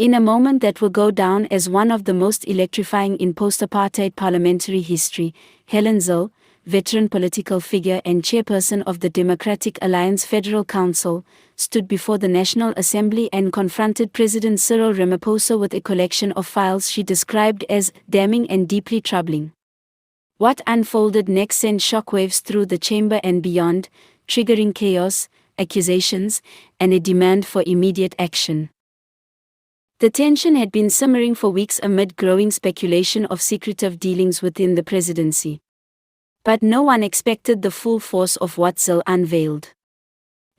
In a moment that will go down as one of the most electrifying in post-apartheid parliamentary history, Helen Zille, veteran political figure and chairperson of the Democratic Alliance Federal Council, stood before the National Assembly and confronted President Cyril Ramaphosa with a collection of files she described as damning and deeply troubling. What unfolded next sent shockwaves through the chamber and beyond, triggering chaos, accusations, and a demand for immediate action. The tension had been simmering for weeks amid growing speculation of secretive dealings within the presidency. But no one expected the full force of what Zille unveiled.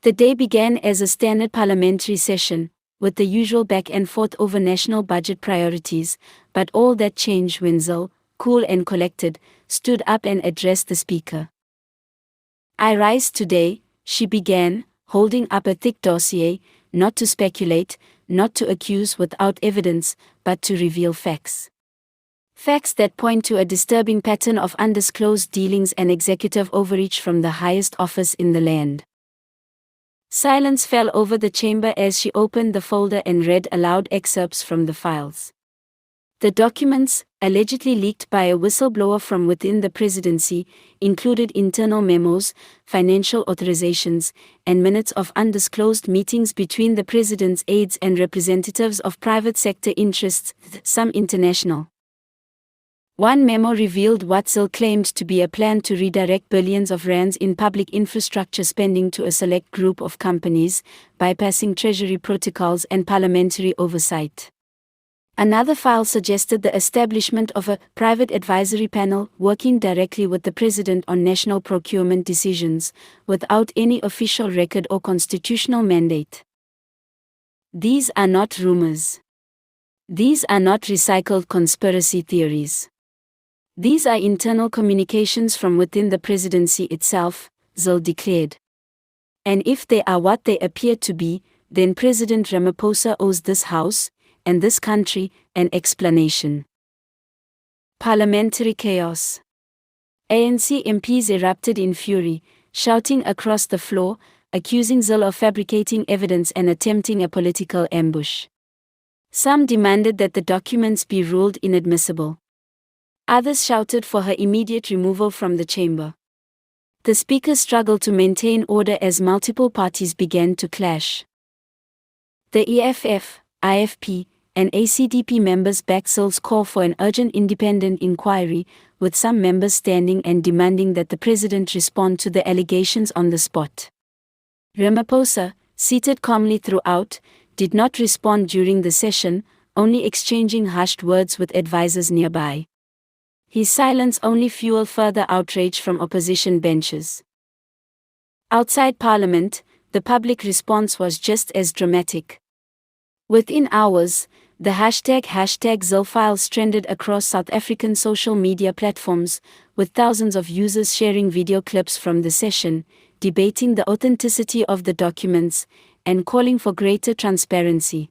The day began as a standard parliamentary session, with the usual back and forth over national budget priorities, but all that changed when Zille, cool and collected, stood up and addressed the speaker. "I rise today," she began, holding up a thick dossier, "not to speculate, not to accuse without evidence, but to reveal facts. Facts that point to a disturbing pattern of undisclosed dealings and executive overreach from the highest office in the land." Silence fell over the chamber as she opened the folder and read aloud excerpts from the files. The documents, allegedly leaked by a whistleblower from within the presidency, included internal memos, financial authorizations, and minutes of undisclosed meetings between the president's aides and representatives of private sector interests, some international. One memo revealed what Zille claimed to be a plan to redirect billions of rands in public infrastructure spending to a select group of companies, bypassing treasury protocols and parliamentary oversight. Another file suggested the establishment of a private advisory panel working directly with the president on national procurement decisions, without any official record or constitutional mandate. These are not rumors. These are not recycled conspiracy theories. These are internal communications from within the presidency itself, Zille declared. And if they are what they appear to be, then President Ramaphosa owes this House, and this country, an explanation. Parliamentary chaos. ANC MPs erupted in fury, shouting across the floor, accusing Zille of fabricating evidence and attempting a political ambush. Some demanded that the documents be ruled inadmissible. Others shouted for her immediate removal from the chamber. The speaker struggled to maintain order as multiple parties began to clash. The EFF, IFP, and ACDP members backed Zille's call for an urgent independent inquiry, with some members standing and demanding that the president respond to the allegations on the spot. Ramaphosa, seated calmly throughout, did not respond during the session, only exchanging hushed words with advisers nearby. His silence only fueled further outrage from opposition benches. Outside Parliament, the public response was just as dramatic. Within hours, the hashtag Zille files trended across South African social media platforms, with thousands of users sharing video clips from the session, debating the authenticity of the documents, and calling for greater transparency.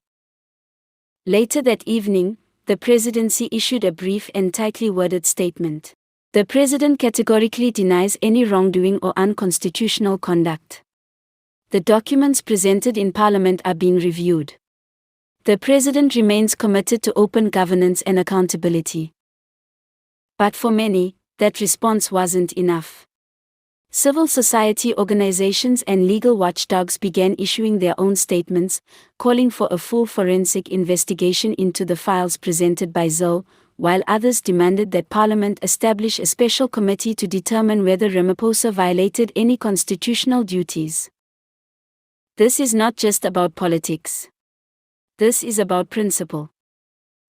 Later that evening, the presidency issued a brief and tightly worded statement. The president categorically denies any wrongdoing or unconstitutional conduct. The documents presented in Parliament are being reviewed. The president remains committed to open governance and accountability. But for many, that response wasn't enough. Civil society organizations and legal watchdogs began issuing their own statements, calling for a full forensic investigation into the files presented by Zille, while others demanded that Parliament establish a special committee to determine whether Ramaphosa violated any constitutional duties. This is not just about politics. This is about principle.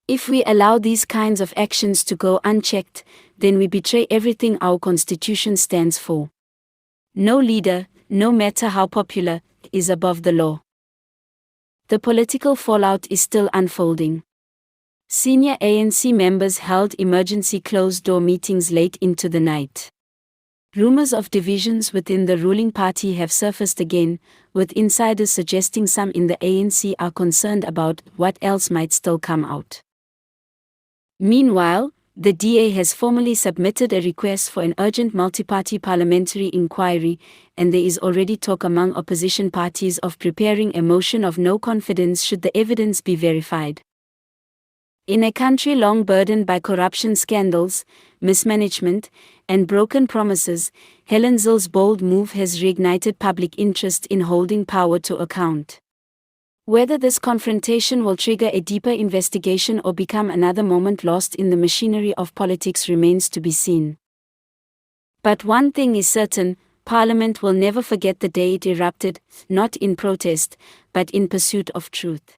If we allow these kinds of actions to go unchecked, then we betray everything our Constitution stands for. No leader, no matter how popular, is above the law. The political fallout is still unfolding. Senior ANC members held emergency closed-door meetings late into the night. Rumors of divisions within the ruling party have surfaced again, with insiders suggesting some in the ANC are concerned about what else might still come out. Meanwhile, the DA has formally submitted a request for an urgent multi-party parliamentary inquiry, and there is already talk among opposition parties of preparing a motion of no confidence should the evidence be verified. In a country long burdened by corruption scandals, mismanagement, and broken promises, Helen Zille's bold move has reignited public interest in holding power to account. Whether this confrontation will trigger a deeper investigation or become another moment lost in the machinery of politics remains to be seen. But one thing is certain, Parliament will never forget the day it erupted, not in protest, but in pursuit of truth.